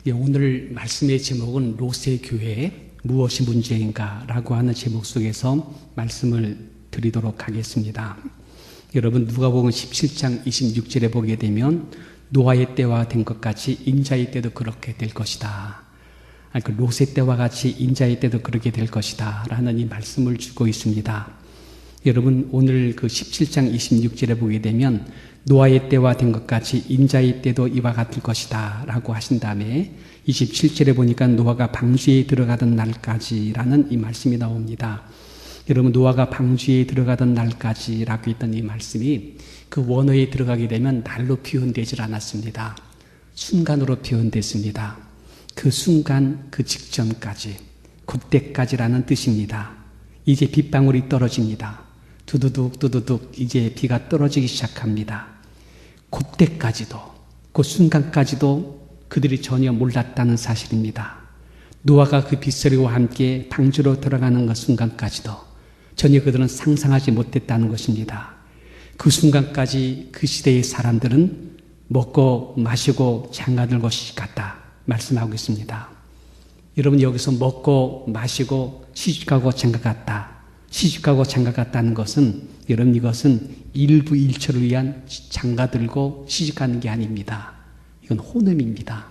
오늘 말씀의 제목은 롯의 교회 무엇이 문제인가 라고 하는 제목 속에서 말씀을 드리도록 하겠습니다. 여러분 누가복음 17장 26절에 보게 되면 노아의 때와 된 것 같이 인자의 때도 그렇게 될 것이다. 롯의 때와 같이 인자의 때도 그렇게 될 것이다 라는 이 말씀을 주고 있습니다. 여러분 오늘 그 17장 26절에 보게 되면 노아의 때와 된 것 같이 인자의 때도 이와 같을 것이다 라고 하신 다음에 27절에 보니까 노아가 방주에 들어가던 날까지라는 이 말씀이 나옵니다. 여러분 노아가 방주에 들어가던 날까지 라고 했던 이 말씀이 그 원어에 들어가게 되면 날로 표현되질 않았습니다. 순간으로 표현됐습니다. 그 순간 그 직전까지 그때까지라는 뜻입니다. 이제 빗방울이 떨어집니다. 두두둑 두두둑 이제 비가 떨어지기 시작합니다. 그때까지도 그 순간까지도 그들이 전혀 몰랐다는 사실입니다. 노아가 그 빗소리와 함께 방주로 들어가는 그 순간까지도 전혀 그들은 상상하지 못했다는 것입니다. 그 순간까지 그 시대의 사람들은 먹고 마시고 장가들 것이 같다 말씀하고 있습니다. 여러분 여기서 먹고 마시고 시집가고 장가갔다. 시집가고 장가갔다는 것은 여러분 이것은 일부 일처를 위한 장가들고 시집가는 게 아닙니다. 이건 혼음입니다.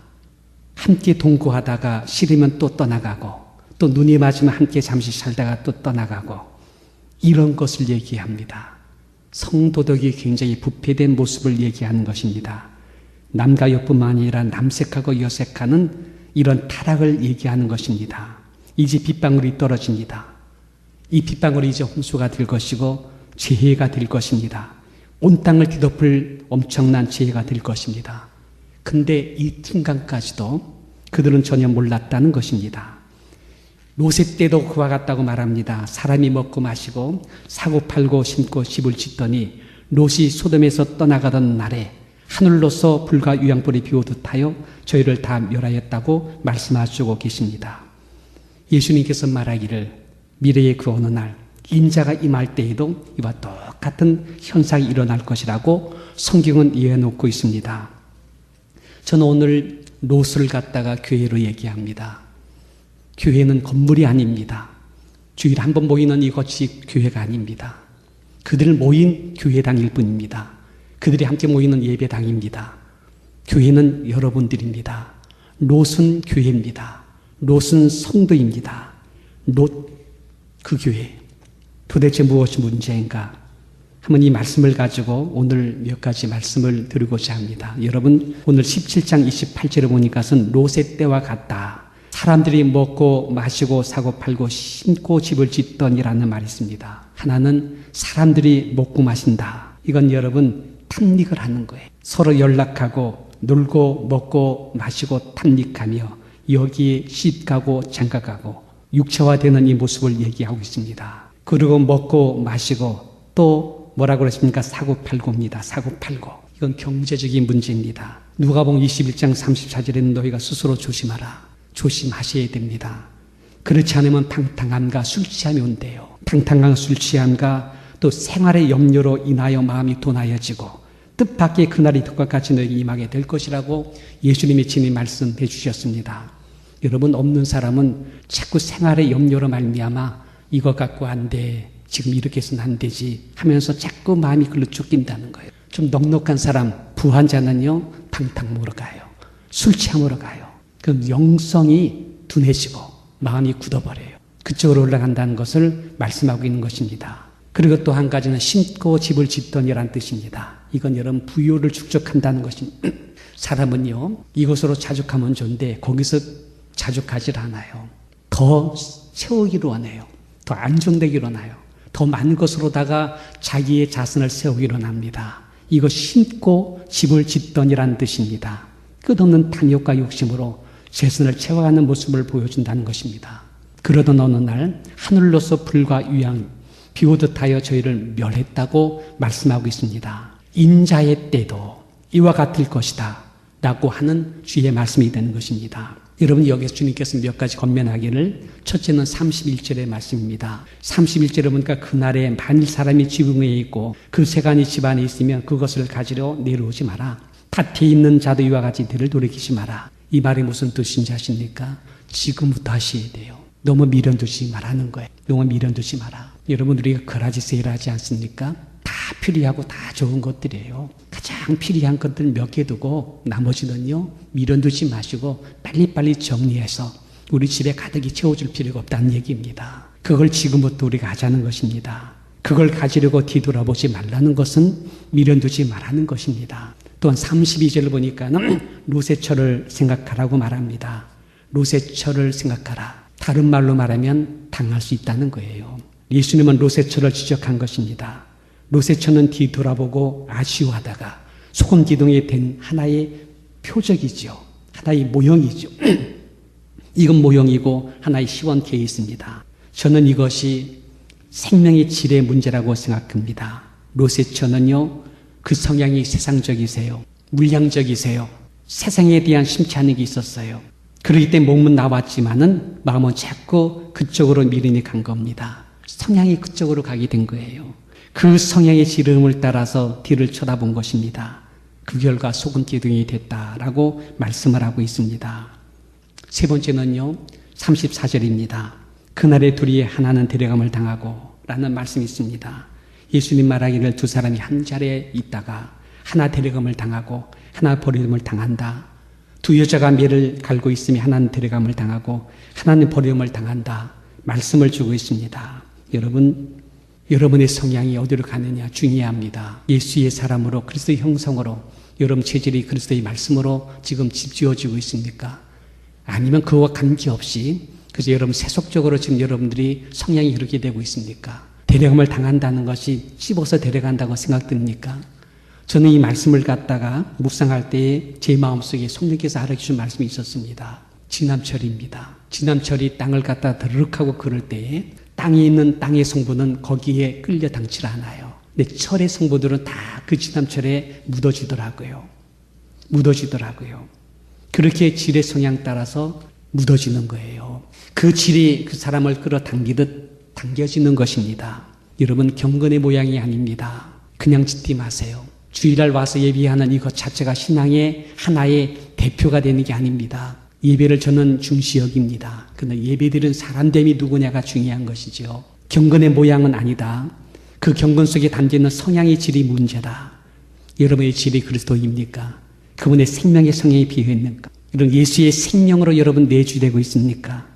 함께 동거하다가 싫으면 또 떠나가고 또 눈이 맞으면 함께 잠시 살다가 또 떠나가고 이런 것을 얘기합니다. 성도덕이 굉장히 부패된 모습을 얘기하는 것입니다. 남과 여뿐만 아니라 남색하고 여색하는 이런 타락을 얘기하는 것입니다. 이제 빗방울이 떨어집니다. 이 빗방울이 이제 홍수가 될 것이고 재해가 될 것입니다. 온 땅을 뒤덮을 엄청난 재해가 될 것입니다. 근데 이 순간까지도 그들은 전혀 몰랐다는 것입니다. 롯의 때도 그와 같다고 말합니다. 사람이 먹고 마시고 사고 팔고 심고 집을 짓더니 롯이 소돔에서 떠나가던 날에 하늘로서 불과 유황불이 비오듯 하여 저희를 다 멸하였다고 말씀하시고 계십니다. 예수님께서 말하기를 미래의 그 어느 날 인자가 임할 때에도 이와 똑같은 현상이 일어날 것이라고 성경은 예언해놓고 있습니다. 저는 오늘 롯을 갖다가 교회로 얘기합니다. 교회는 건물이 아닙니다. 주일에 한 번 모이는 이것이 교회가 아닙니다. 그들 모인 교회당일 뿐입니다. 그들이 함께 모이는 예배당입니다. 교회는 여러분들입니다. 롯은 교회입니다. 롯은 성도입니다. 롯 그 교회 도대체 무엇이 문제인가? 한번 이 말씀을 가지고 오늘 몇 가지 말씀을 드리고자 합니다. 여러분 오늘 17장 28절에 보니까는 롯의 때와 같다. 사람들이 먹고 마시고 사고 팔고 심고 집을 짓더니라는 말이 있습니다. 하나는 사람들이 먹고 마신다. 이건 여러분 탐닉을 하는 거예요. 서로 연락하고 놀고 먹고 마시고 탐닉하며 여기에 시집가고 장가가고 육체화되는 이 모습을 얘기하고 있습니다. 그리고 먹고 마시고 또 뭐라고 그랬습니까? 사고 팔고입니다. 사고 팔고. 이건 경제적인 문제입니다. 누가복음 21장 34절에는 너희가 스스로 조심하라. 조심하셔야 됩니다. 그렇지 않으면 방탕함과 술 취함이 온대요. 방탕함과 술 취함과 또 생활의 염려로 인하여 마음이 둔하여지고 뜻밖의 그날이 덕과 같이 너에게 임하게 될 것이라고 예수님이 친히 말씀해 주셨습니다. 여러분 없는 사람은 자꾸 생활의 염려로 말미암아 이거 갖고 안 돼. 지금 이렇게 해서는 안 되지 하면서 자꾸 마음이 글로 쫓긴다는 거예요. 좀 넉넉한 사람, 부한자는요 방탕 먹으러 가요. 술 취하러 가요. 그럼 영성이 둔해지고 마음이 굳어버려요. 그쪽으로 올라간다는 것을 말씀하고 있는 것입니다. 그리고 또 한 가지는 심고 집을 짓더니라는 뜻입니다. 이건 여러분 부요를 축적한다는 것입니다. 사람은요 이것으로 자족하면 좋은데 거기서 자족하지 않아요. 더 세우기를 원해요. 더 안정되기를 원해요. 더 많은 것으로다가 자기의 자선을 세우기를 합니다. 이거 심고 집을 짓더니라는 뜻입니다. 끝없는 탐욕과 욕심으로 재산을 채워가는 모습을 보여준다는 것입니다. 그러던 어느 날 하늘로서 불과 유황 비오듯 하여 저희를 멸했다고 말씀하고 있습니다. 인자의 때도 이와 같을 것이다 라고 하는 주의 말씀이 되는 것입니다. 여러분 여기서 주님께서 몇 가지 권면하기를 첫째는 31절의 말씀입니다. 31절에 보니까 그날에 만일 사람이 지붕에 있고 그 세간이 집안에 있으면 그것을 가지러 내려오지 마라. 밭에 있는 자도 이와 같이 들을 돌이키지 마라. 이 말이 무슨 뜻인지 아십니까? 지금부터 하셔야 돼요. 너무 미련두지 말라는 거예요. 너무 미련두지 마라. 여러분, 우리가 거라지 세일을 하지 않습니까? 다 필요하고 다 좋은 것들이에요. 가장 필요한 것들 몇 개 두고 나머지는요, 미련두지 마시고 빨리빨리 정리해서 우리 집에 가득히 채워줄 필요가 없다는 얘기입니다. 그걸 지금부터 우리가 하자는 것입니다. 그걸 가지려고 뒤돌아보지 말라는 것은 미련두지 말라는 것입니다. 또한 32절을 보니까는 로세철을 생각하라고 말합니다. 로세철을 생각하라. 다른 말로 말하면 당할 수 있다는 거예요. 예수님은 로세철을 지적한 것입니다. 로세철은 뒤돌아보고 아쉬워하다가 소금 기둥이 된 하나의 표적이죠. 하나의 모형이죠. 이건 모형이고 하나의 시원케에 있습니다. 저는 이것이 생명의 질의 문제라고 생각합니다. 로세처는요, 그 성향이 세상적이세요. 물량적이세요. 세상에 대한 심취하는 게 있었어요. 그러기 때문에 몸은 나왔지만은 마음은 자꾸 그쪽으로 미련이 간 겁니다. 성향이 그쪽으로 가게 된 거예요. 그 성향의 지름을 따라서 뒤를 쳐다본 것입니다. 그 결과 소금 기둥이 됐다라고 말씀을 하고 있습니다. 세 번째는요, 34절입니다. 그날에 둘이 하나는 데려감을 당하고 라는 말씀이 있습니다. 예수님 말하기를 두 사람이 한 자리에 있다가 하나 데려감을 당하고 하나 버림을 당한다. 두 여자가 매를 갈고 있으면 하나는 데려감을 당하고 하나는 버림을 당한다. 말씀을 주고 있습니다. 여러분, 여러분의 성향이 어디로 가느냐 중요합니다. 예수의 사람으로 그리스도의 형성으로 여러분 체질이 그리스도의 말씀으로 지금 집지어지고 있습니까? 아니면 그와 관계없이 그래서 여러분 세속적으로 지금 여러분들이 성향이 그렇게 되고 있습니까? 데려감을 당한다는 것이 씹어서 데려간다고 생각됩니까? 저는 이 말씀을 갖다가 묵상할 때에 제 마음속에 성령께서 알려주신 말씀이 있었습니다. 지남철입니다. 지남철이 땅을 갖다 드르륵하고 그럴 때에 땅에 있는 땅의 성분은 거기에 끌려당치 않아요. 근데 철의 성분들은 다 그 지남철에 묻어지더라고요. 그렇게 질의 성향 따라서 묻어지는 거예요. 그 질이 그 사람을 끌어당기듯 당겨지는 것입니다. 여러분, 경건의 모양이 아닙니다. 그냥 짓지 마세요. 주일날 와서 예배하는 이것 자체가 신앙의 하나의 대표가 되는 게 아닙니다. 예배를 저는 중시 여깁니다. 그러나 예배드리는 사람됨이 누구냐가 중요한 것이죠. 경건의 모양은 아니다. 그 경건 속에 담겨있는 성향의 질이 문제다. 여러분의 질이 그리스도입니까? 그분의 생명의 성향이 비어있는가? 이런 예수의 생명으로 여러분 내주되고 있습니까?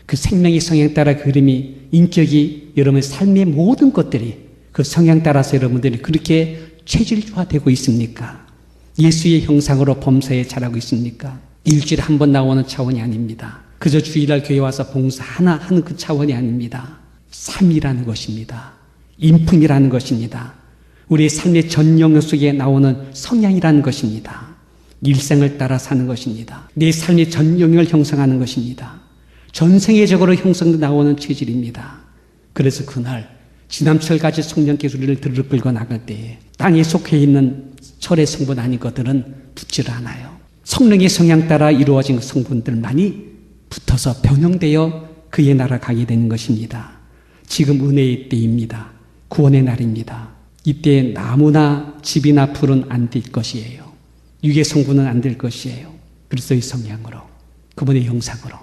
그 생명의 성향 따라 그림이 인격이 여러분의 삶의 모든 것들이 그 성향 따라서 여러분들이 그렇게 체질화되고 있습니까? 예수의 형상으로 범사에 자라고 있습니까? 일주일에 한 번 나오는 차원이 아닙니다. 그저 주일날 교회 와서 봉사 하나 하는 그 차원이 아닙니다. 삶이라는 것입니다. 인품이라는 것입니다. 우리의 삶의 전 영역 속에 나오는 성향이라는 것입니다. 일생을 따라 사는 것입니다. 내 삶의 전 영역을 형성하는 것입니다. 전생애적으로 형성돼 나오는 체질입니다. 그래서 그날 지남철같이 성령께서 우리를 드르륵 끌고 나갈 때에 땅에 속해 있는 철의 성분 아닌 것들은 붙질 않아요. 성령의 성향 따라 이루어진 성분들만이 붙어서 변형되어 그의 나라 가게 되는 것입니다. 지금 은혜의 때입니다. 구원의 날입니다. 이때 나무나 집이나 풀은 안 될 것이에요. 육의 성분은 안 될 것이에요. 그리스도의 성향으로, 그분의 형상으로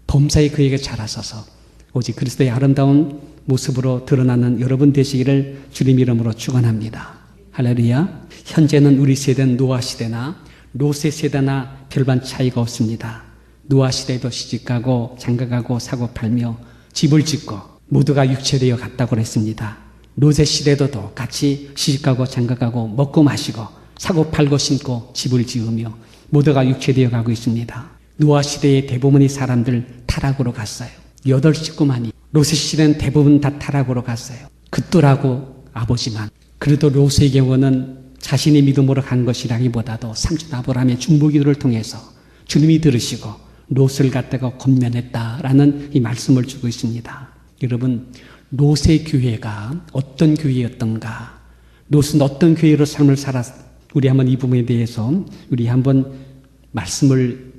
범사에 그에게 자라서서 오직 그리스도의 아름다운 모습으로 드러나는 여러분 되시기를 주님 이름으로 축원합니다. 할렐루야. 현재는 우리 세대는 노아 시대나 로세 세대나 별반 차이가 없습니다. 노아 시대에도 시집가고 장가가고 사고 팔며 집을 짓고 모두가 육체되어 갔다고 그랬습니다. 로세 시대도 똑같이 시집가고 장가가고 먹고 마시고 사고 팔고 심고 집을 지으며 모두가 육체되어 가고 있습니다. 노아 시대의 대부분의 사람들 타락으로 갔어요. 8식구만이. 로세 시대는 대부분 다 타락으로 갔어요. 그들하고 아버지만. 그래도 로세의 경우는 자신의 믿음으로 간 것이라기보다도 삼촌 아브라함의 중보기도를 통해서 주님이 들으시고 롯을 갖다가 권면했다라는 이 말씀을 주고 있습니다. 여러분, 롯의 교회가 어떤 교회였던가, 롯은 어떤 교회로 삶을 살았, 우리 한번 이 부분에 대해서 우리 한번 말씀을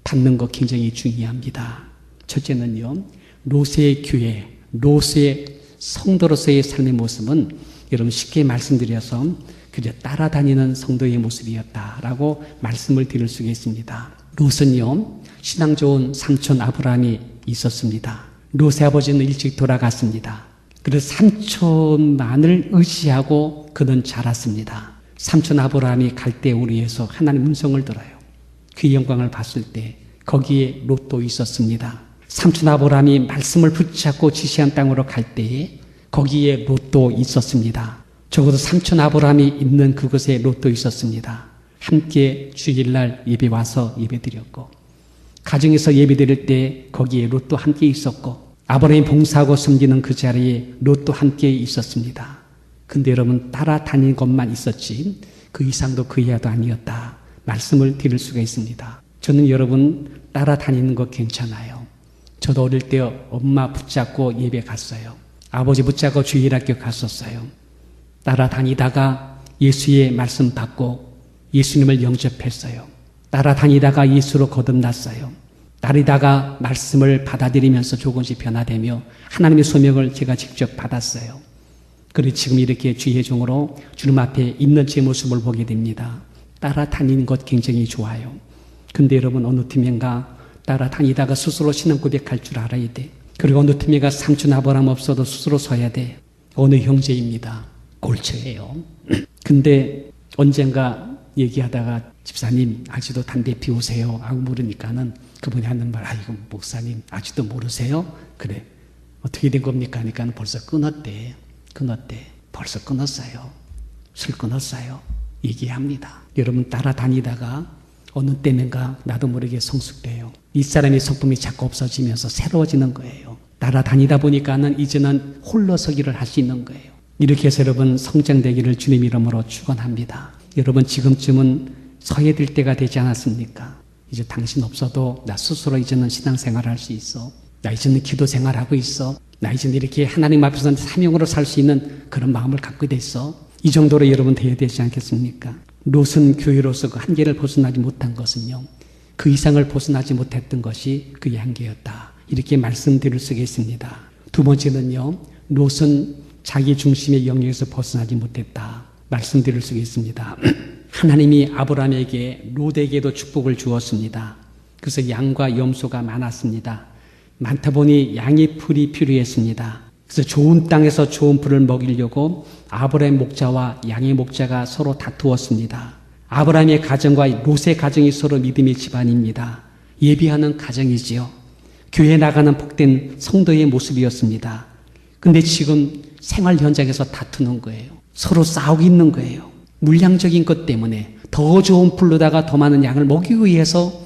받는 것 굉장히 중요합니다. 첫째는요, 롯의 교회, 롯의 성도로서의 삶의 모습은 여러분 쉽게 말씀드려서 그저 따라다니는 성도의 모습이었다라고 말씀을 드릴 수가 있습니다. 롯은요, 신앙 좋은 삼촌 아브라함이 있었습니다. 롯의 아버지는 일찍 돌아갔습니다. 그래서 삼촌만을 의지하고 그는 자랐습니다. 삼촌 아브라함이 갈대우리에서 하나님 음성을 들어요. 그 영광을 봤을 때 거기에 롯도 있었습니다. 삼촌 아브라함이 말씀을 붙잡고 지시한 땅으로 갈 때에 거기에 롯도 있었습니다. 적어도 삼촌 아브라함이 있는 그곳에 롯도 있었습니다. 함께 주일날 예배 와서 예배드렸고, 가정에서 예배드릴 때 거기에 롯도 함께 있었고, 아브라함이 봉사하고 섬기는 그 자리에 롯도 함께 있었습니다. 근데 여러분, 따라다닌 것만 있었지 그 이상도 그 이하도 아니었다 말씀을 드릴 수가 있습니다. 저는 여러분 따라다니는 거 괜찮아요. 저도 어릴 때 엄마 붙잡고 예배 갔어요. 아버지 붙잡고 주일학교 갔었어요. 따라다니다가 예수의 말씀 받고 예수님을 영접했어요. 따라다니다가 예수로 거듭났어요. 따르다가 말씀을 받아들이면서 조금씩 변화되며 하나님의 소명을 제가 직접 받았어요. 그리고 지금 이렇게 주의 종으로 주님 앞에 있는 제 모습을 보게 됩니다. 따라다니는 것 굉장히 좋아요. 근데 여러분, 어느 틈엔가 따라다니다가 스스로 신앙 고백할 줄 알아야 돼. 그리고 어느 틈엔가 삼촌 아브라함 없어도 스스로 서야 돼. 어느 형제입니다. 골처예요. 근데 언젠가 얘기하다가 집사님 아직도 담배 피우세요? 하고 물으니까는 그분이 하는 말, 아이고 목사님 아직도 모르세요? 그래. 어떻게 된 겁니까? 하니까 벌써 끊었대. 벌써 끊었어요. 술 끊었어요. 얘기합니다. 여러분, 따라다니다가 어느 때인가 나도 모르게 성숙돼요. 이 사람의 성품이 자꾸 없어지면서 새로워지는 거예요. 따라다니다 보니까는 이제는 홀로 서기를 할 수 있는 거예요. 이렇게 해서 여러분 성장되기를 주님 이름으로 축원합니다. 여러분, 지금쯤은 서야 될 때가 되지 않았습니까? 이제 당신 없어도 나 스스로 이제는 신앙생활을 할 수 있어. 나 이제는 기도 생활하고 있어. 나 이제는 이렇게 하나님 앞에서 사명으로 살 수 있는 그런 마음을 갖고 됐어. 이 정도로 여러분 돼야 되지 않겠습니까? 롯은 교회로서 그 한계를 벗어나지 못한 것은요, 그 이상을 벗어나지 못했던 것이 그의 한계였다. 이렇게 말씀드릴 수가 있습니다. 두 번째는요, 롯은 자기 중심의 영역에서 벗어나지 못했다. 말씀드릴 수가 있습니다. 하나님이 아브라함에게 롯에게도 축복을 주었습니다. 그래서 양과 염소가 많았습니다. 많다 보니 양의 풀이 필요했습니다. 그래서 좋은 땅에서 좋은 풀을 먹이려고 아브라함의 목자와 양의 목자가 서로 다투었습니다. 아브라함의 가정과 롯의 가정이 서로 믿음의 집안입니다. 예비하는 가정이지요. 교회 나가는 복된 성도의 모습이었습니다. 근데 지금 생활 현장에서 다투는 거예요. 서로 싸우고 있는 거예요. 물량적인 것 때문에 더 좋은 풀로다가 더 많은 양을 먹이기 위해서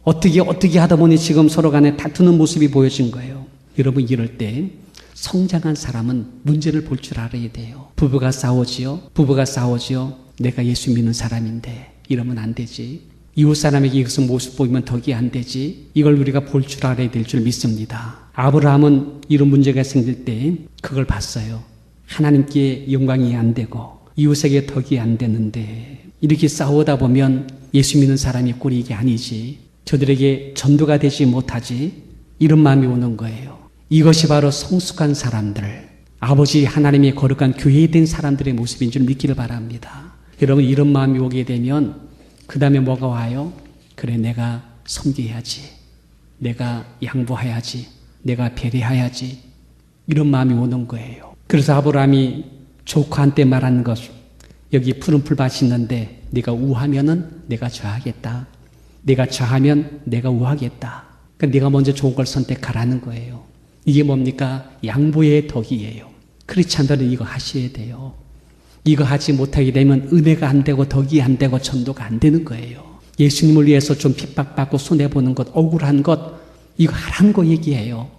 어떻게 하다 보니 지금 서로 간에 다투는 모습이 보여진 거예요. 여러분, 이럴 때 성장한 사람은 문제를 볼 줄 알아야 돼요. 부부가 싸우지요. 내가 예수 믿는 사람인데 이러면 안 되지. 이웃 사람에게 이것은 모습 보이면 덕이 안 되지. 이걸 우리가 볼 줄 알아야 될 줄 믿습니다. 아브라함은 이런 문제가 생길 때 그걸 봤어요. 하나님께 영광이 안 되고 이웃에게 덕이 안 되는데 이렇게 싸우다 보면 예수 믿는 사람이 꼴이 이게 아니지. 저들에게 전도가 되지 못하지. 이런 마음이 오는 거예요. 이것이 바로 성숙한 사람들, 아버지 하나님의 거룩한 교회에 된 사람들의 모습인 줄 믿기를 바랍니다. 여러분, 이런 마음이 오게 되면 그 다음에 뭐가 와요? 그래, 내가 섬겨야지. 내가 양보해야지. 내가 배려해야지. 이런 마음이 오는 거예요. 그래서 아브라함이 조카한테 말하는 것, 여기 푸른 풀밭이 있는데 네가 우하면은 내가 좌하겠다. 내가 좌하면 내가 우하겠다. 그러니까 네가 먼저 좋은 걸 선택하라는 거예요. 이게 뭡니까? 양보의 덕이에요. 크리스찬들은 이거 하셔야 돼요. 이거 하지 못하게 되면 은혜가 안 되고 덕이 안 되고 전도가 안 되는 거예요. 예수님을 위해서 좀 핍박받고 손해보는 것, 억울한 것, 이거 하라는 거 얘기해요.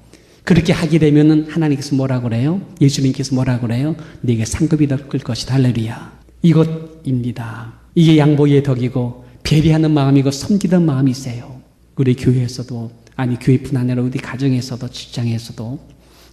그렇게 하게 되면은 하나님께서 뭐라 그래요? 예수님께서 뭐라 그래요? 네게 상급이 더 클 것이다. 할렐루야. 이것입니다. 이게 양보의 덕이고 배려하는 마음이고 섬기는 마음이세요. 우리 교회에서도, 아니 교회뿐 아니라 우리 가정에서도 직장에서도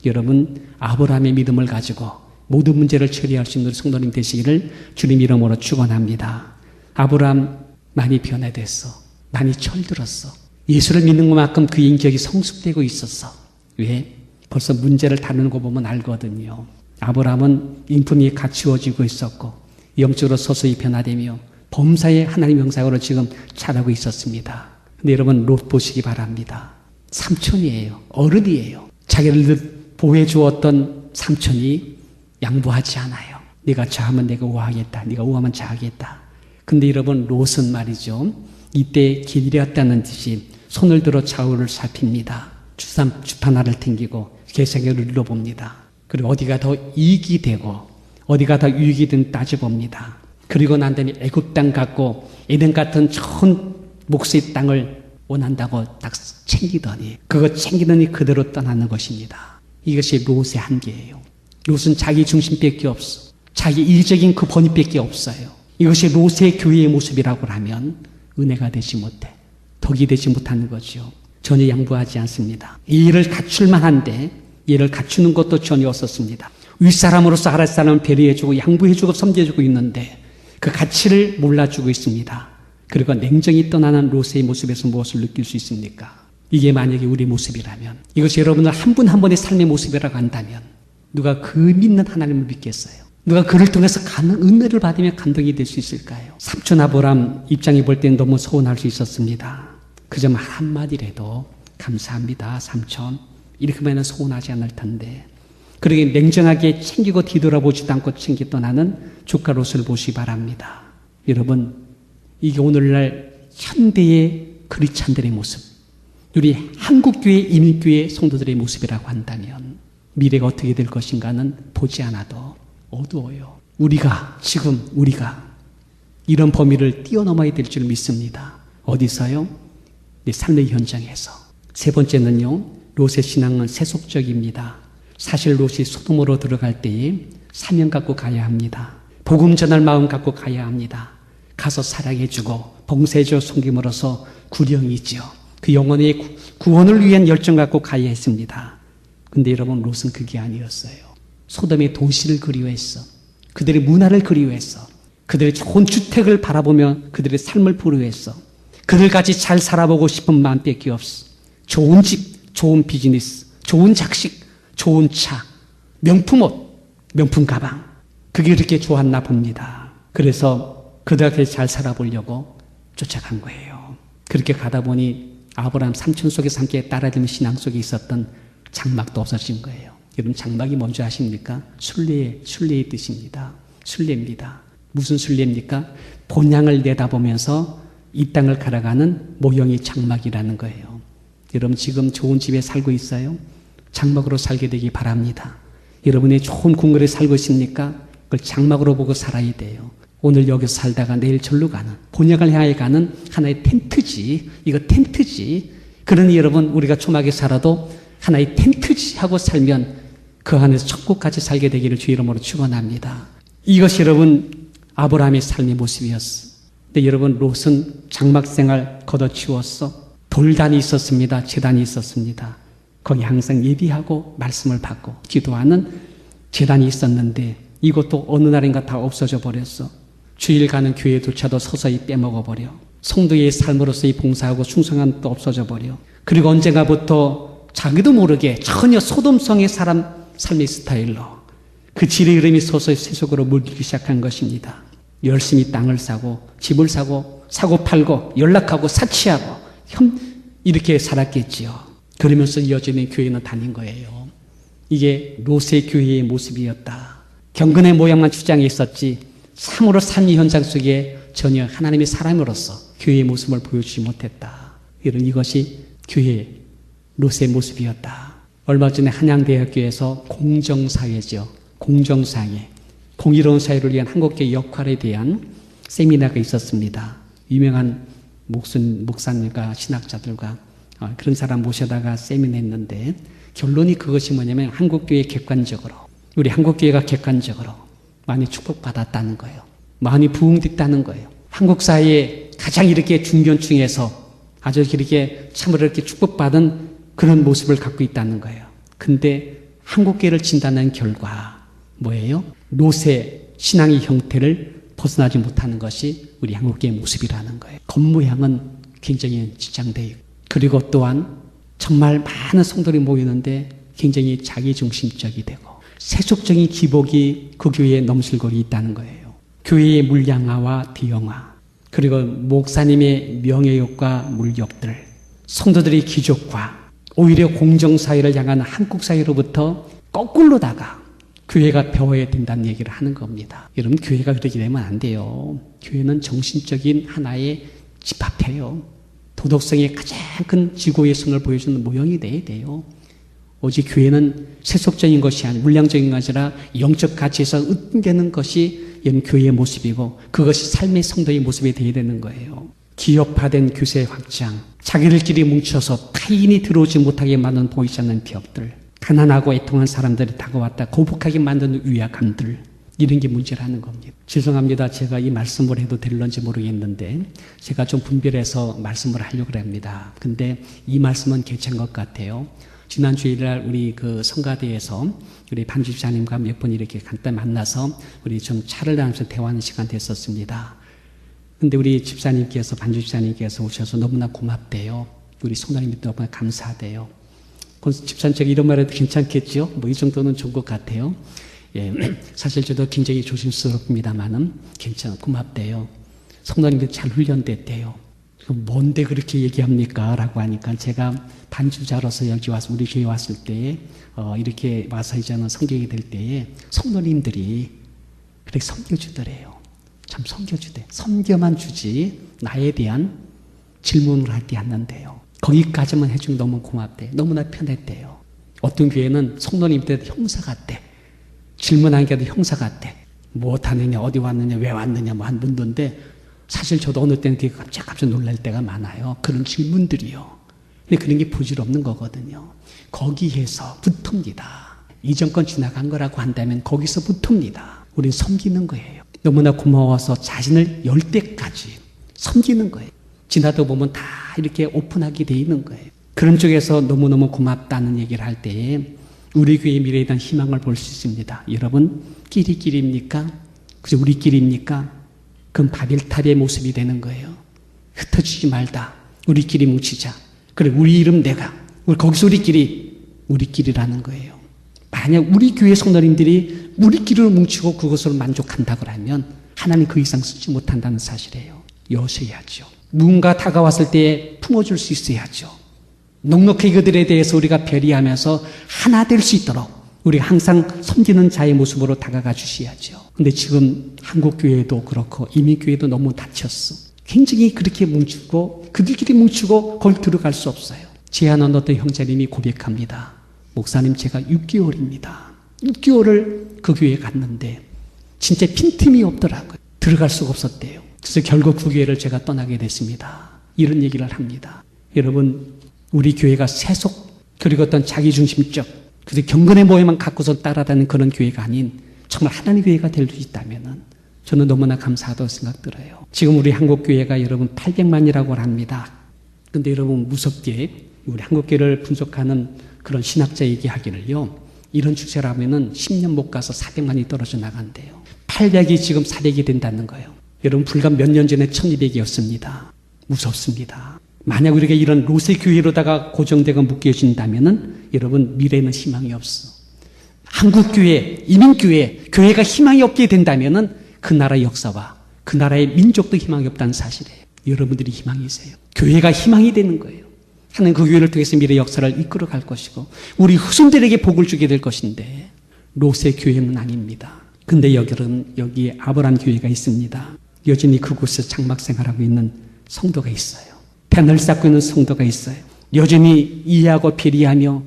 여러분 아브라함의 믿음을 가지고 모든 문제를 처리할 수 있는 성도님 되시기를 주님 이름으로 축원합니다. 아브라함 많이 변화됐어. 많이 철들었어. 예수를 믿는 것만큼 그 인격이 성숙되고 있었어. 왜? 벌써 문제를 다루는 거 보면 알거든요. 아브라함은 인품이 갖추어지고 있었고 영적으로 서서히 변화되며 범사에 하나님 형상으로 지금 자라고 있었습니다. 근데 여러분 롯 보시기 바랍니다. 삼촌이에요. 어른이에요. 자기를 보호해 주었던 삼촌이 양보하지 않아요. 네가 좌하면 내가 우하겠다. 네가 우하면 좌하겠다. 근데 여러분 롯은 말이죠. 이때 길이었다는 듯이 손을 들어 좌우를 살핍니다. 주판알을 튕기고 개생각을 눌러봅니다. 그리고 어디가 더 이익이 되고 어디가 더 유익이 든 따져봅니다. 그리고 난 다음에 애굽 땅 갖고 에덴 같은 좋은 목수의 땅을 원한다고 딱 챙기더니 그거 챙기더니 그대로 떠나는 것입니다. 이것이 롯의 한계예요. 롯은 자기 중심밖에 없어. 자기 일적인 그 번입밖에 없어요. 이것이 롯의 교회의 모습이라고 하면 은혜가 되지 못해. 덕이 되지 못하는 거죠. 전혀 양보하지 않습니다. 이를 갖출만 한데 이를 갖추는 것도 전혀 없었습니다. 윗사람으로서 아랫사람을 배려해주고 양보해주고 섬겨주고 있는데 그 가치를 몰라주고 있습니다. 그리고 냉정히 떠나는 롯의 모습에서 무엇을 느낄 수 있습니까? 이게 만약에 우리 모습이라면 이것이 여러분들 한 분 한 분의 삶의 모습이라고 한다면 누가 그 믿는 하나님을 믿겠어요? 누가 그를 통해서 은혜를 받으며 감동이 될 수 있을까요? 삼촌 아브람 입장에 볼 때는 너무 서운할 수 있었습니다. 그저 말 한마디라도 감사합니다 삼촌 이렇게만 서운하지 않을 텐데 그러게 냉정하게 챙기고 뒤돌아보지도 않고 챙겨 떠나는 조카 롯을 보시기 바랍니다. 여러분 이게 오늘날 현대의 크리스찬들의 모습 우리 한국교회 이민교회 성도들의 모습이라고 한다면 미래가 어떻게 될 것인가는 보지 않아도 어두워요. 우리가 이런 범위를 뛰어넘어야 될 줄 믿습니다. 어디서요? 내 삶의 현장에서. 세 번째는요. 롯의 신앙은 세속적입니다. 사실 롯이 소돔으로 들어갈 때에 사명 갖고 가야 합니다. 복음 전할 마음 갖고 가야 합니다. 가서 사랑해주고 봉사해줘 섬김으로써 구령이죠. 그 영혼의 구원을 위한 열정 갖고 가야 했습니다. 근데 여러분 롯은 그게 아니었어요. 소돔의 도시를 그리워했어. 그들의 문화를 그리워했어. 그들의 좋은 주택을 바라보며 그들의 삶을 부러워했어. 그들같이 잘 살아보고 싶은 마음밖에 없어. 좋은 집, 좋은 비즈니스, 좋은 작식, 좋은 차, 명품 옷, 명품 가방. 그게 그렇게 좋았나 봅니다. 그래서 그들한테 잘 살아보려고 쫓아간 거예요. 그렇게 가다 보니 아브라함 삼촌 속에서 함께 따라다니는 신앙 속에 있었던 장막도 없어진 거예요. 여러분 장막이 뭔지 아십니까? 순례의 뜻입니다. 순례입니다. 무슨 순례입니까? 본향을 내다보면서 이 땅을 갈아가는 모형이 장막이라는 거예요. 여러분 지금 좋은 집에 살고 있어요? 장막으로 살게 되기 바랍니다. 여러분이 좋은 궁궐에 살고 있습니까? 그걸 장막으로 보고 살아야 돼요. 오늘 여기서 살다가 내일 절로 가는 본향을 향해 가는 하나의 텐트지. 이거 텐트지. 그러니 여러분 우리가 초막에 살아도 하나의 텐트지 하고 살면 그 안에서 천국까지 살게 되기를 주 이름으로 축원합니다. 이것이 여러분 아브라함의 삶의 모습이었어. 근데 여러분 롯은 장막생활 걷어치웠어. 돌단이 있었습니다. 제단이 있었습니다. 거기 항상 예비하고 말씀을 받고 기도하는 제단이 있었는데 이것도 어느 날인가 다 없어져 버렸어. 주일 가는 교회조차도 서서히 빼먹어버려. 성도의 삶으로서의 봉사하고 충성함도 없어져 버려. 그리고 언젠가부터 자기도 모르게 전혀 소돔성의 삶의 스타일로 그 질의 흐름이 서서히 세속으로 물들기 시작한 것입니다. 열심히 땅을 사고 집을 사고 팔고 연락하고 사치하고 이렇게 살았겠지요. 그러면서 이어지는 교회는 다닌 거예요. 이게 롯의 교회의 모습이었다. 경건의 모양만 주장해 있었지 참으로 삶의 현장 속에 전혀 하나님의 사람으로서 교회의 모습을 보여주지 못했다. 이것이 교회 롯의 모습이었다. 얼마 전에 한양대학교에서 공정사회죠. 공정사회, 공의로운 사회를 위한 한국교회 역할에 대한 세미나가 있었습니다. 유명한 목사님과 신학자들과 그런 사람 모셔다가 세미나 했는데 결론이 그것이 뭐냐면 한국교회 객관적으로 우리 한국교회가 객관적으로 많이 축복받았다는 거예요. 많이 부흥됐다는 거예요. 한국 사회에 가장 이렇게 중견층에서 아주 이렇게 참으로 이렇게 축복받은 그런 모습을 갖고 있다는 거예요. 근데 한국교회를 진단한 결과 뭐예요? 롯의 신앙의 형태를 벗어나지 못하는 것이 우리 한국교회의 모습이라는 거예요. 겉모양은 굉장히 지장되어 있고 그리고 또한 정말 많은 성도들이 모이는데 굉장히 자기중심적이 되고 세속적인 기복이 그 교회에 넘실거리 있다는 거예요. 교회의 물량화와 대형화, 그리고 목사님의 명예욕과 물욕들, 성도들의 기족과 오히려 공정사회를 향한 한국 사회로부터 거꾸로다가 교회가 배워야 된다는 얘기를 하는 겁니다. 여러분, 교회가 그렇게 되면 안 돼요. 교회는 정신적인 하나의 집합체예요. 도덕성의 가장 큰 지고의 선을 보여주는 모형이 돼야 돼요. 오직 교회는 세속적인 것이 아니라 물량적인 것이 아니라 영적 가치에서 은되는 것이 교회의 모습이고 그것이 삶의 성도의 모습이 되어야 되는 거예요. 기업화된 교세 확장, 자기들끼리 뭉쳐서 타인이 들어오지 못하게 만드는 보이지 않는 벽들, 가난하고 애통한 사람들이 다가왔다 고복하게 만드는 위압감들, 이런 게 문제라는 겁니다. 죄송합니다. 제가 이 말씀을 해도 될런지 모르겠는데 제가 좀 분별해서 말씀을 하려고 합니다. 근데 이 말씀은 괜찮은 것 같아요. 지난 주일날 우리 그 성가대에서 우리 반 집사님과 몇 번 이렇게 간단히 만나서 우리 좀 차를 나누면서 대화하는 시간 됐었습니다. 근데 우리 집사님께서, 반 집사님께서 오셔서 너무나 고맙대요. 우리 성도님이 너무나 감사하대요. 집사님, 제가 이런 말 해도 괜찮겠죠? 뭐 이 정도는 좋은 것 같아요. 예, 사실 저도 굉장히 조심스럽습니다만은 고맙대요. 성도님들 잘 훈련됐대요. 뭔데 그렇게 얘기합니까? 라고 하니까 제가 반주자로서 여기 와서 우리 교회 왔을 때에 이렇게 와서 이제는 성경이 될 때에 성도님들이 그렇게 섬겨주더래요. 참 섬겨주대. 섬겨만 주지 나에 대한 질문을 할 때 않는데요. 거기까지만 해주면 너무 고맙대. 너무나 편했대요. 어떤 교회는 성도님들 형사 같대. 질문한 게도 형사 같대. 무엇하느냐, 어디 왔느냐, 왜 왔느냐 뭐 한 묻는데 사실 저도 어느 때는 되게 깜짝 놀랄 때가 많아요. 그런 질문들이요. 근데 그런 게 부질없는 거거든요. 거기에서 붙습니다. 이전 건 지나간 거라고 한다면 거기서 붙습니다. 우린 섬기는 거예요. 너무나 고마워서 자신을 열 때까지 섬기는 거예요. 지나다 보면 다 이렇게 오픈하게 돼 있는 거예요. 그런 쪽에서 너무너무 고맙다는 얘기를 할 때에 우리 교회의 미래에 대한 희망을 볼 수 있습니다. 여러분, 끼리끼리입니까? 그저 우리끼리입니까? 그건 바벨탑의 모습이 되는 거예요. 흩어지지 말다. 우리끼리 뭉치자. 그래, 우리 이름 내가. 거기서 우리끼리라는 거예요. 만약 우리 교회 성도님들이 우리끼리로 뭉치고 그것으로 만족한다고 하면 하나님 그 이상 쓰지 못한다는 사실이에요. 여셔야죠. 누군가 다가왔을 때 품어줄 수 있어야죠. 넉넉히 그들에 대해서 우리가 배려하면서 하나 될 수 있도록 우리가 항상 섬기는 자의 모습으로 다가가 주셔야죠. 근데 지금 한국교회도 그렇고 이민교회도 너무 다쳤어. 굉장히 그렇게 뭉치고 그들끼리 뭉치고 거기 들어갈 수 없어요. 제안한 어떤 형제님이 고백합니다. 목사님, 제가 6개월입니다. 6개월을 그 교회에 갔는데 진짜 빈틈이 없더라고요. 들어갈 수가 없었대요. 그래서 결국 그 교회를 제가 떠나게 됐습니다. 이런 얘기를 합니다. 여러분, 우리 교회가 세속 그리고 어떤 자기중심적 그래서 경건의 모양만 갖고서 따라다니는 그런 교회가 아닌 정말 하나님의 교회가 될 수 있다면 저는 너무나 감사하다고 생각 들어요. 지금 우리 한국교회가 여러분 800만이라고 합니다. 근데 여러분 무섭게 우리 한국교회를 분석하는 그런 신학자 얘기하기를요. 이런 추세라면은 10년 못 가서 400만이 떨어져 나간대요. 800이 지금 400이 된다는 거예요. 여러분 불과 몇 년 전에 1200이었습니다. 무섭습니다. 만약 우리가 이런 로세 교회로다가 고정되고 묶여진다면은 여러분 미래에는 희망이 없어. 한국교회, 이민교회, 교회가 희망이 없게 된다면은 그 나라의 역사와 그 나라의 민족도 희망이 없다는 사실이에요. 여러분들이 희망이세요. 교회가 희망이 되는 거예요. 하나님 그 교회를 통해서 미래 역사를 이끌어 갈 것이고 우리 후손들에게 복을 주게 될 것인데 로세 교회는 아닙니다. 근데 여기에 아브라함 교회가 있습니다. 여전히 그곳에서 장막 생활하고 있는 성도가 있어요. 펜을 쌓고 있는 성도가 있어요. 여전히 이해하고 배려하며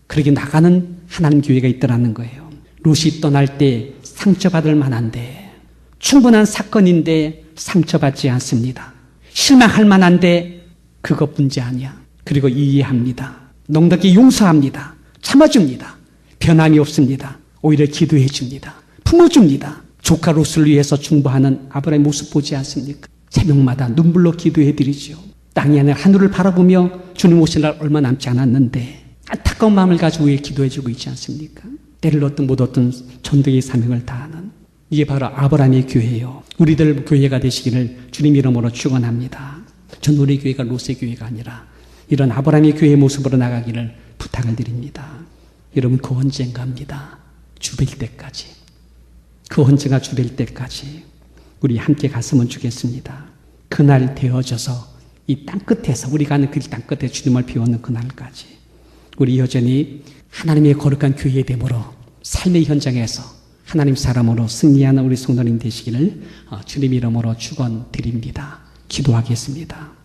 그렇게 나가는 하나님 교회가 있더라는 거예요. 롯이 떠날 때 상처받을 만한데 충분한 사건인데 상처받지 않습니다. 실망할 만한데 그것 문제 아니야. 그리고 이해합니다. 넉넉히 용서합니다. 참아줍니다. 변함이 없습니다. 오히려 기도해 줍니다. 품어줍니다. 조카 롯을 위해서 중보하는 아브라함의 모습 보지 않습니까? 새벽마다 눈물로 기도해 드리죠. 땅이 아니라 하늘을 바라보며 주님 오실 날 얼마 남지 않았는데 안타까운 마음을 가지고 왜 기도해 주고 있지 않습니까? 때를 얻든 못 얻든 전도의 사명을 다하는 이게 바로 아브라함의 교회예요. 우리들 교회가 되시기를 주님 이름으로 축원합니다. 전 우리 교회가 롯의 교회가 아니라 이런 아브라함의 교회의 모습으로 나가기를 부탁을 드립니다. 여러분 그 언젠가입니다. 주뵐 때까지. 그 언젠가 주뵐 때까지 우리 함께 갔으면 좋겠습니다. 그날 되어져서 이 땅끝에서 우리가 가는 그 땅끝에 주님을 비우는 그날까지 우리 여전히 하나님의 거룩한 교회 됨으로 삶의 현장에서 하나님 사람으로 승리하는 우리 성도님 되시기를 주님 이름으로 축원드립니다. 기도하겠습니다.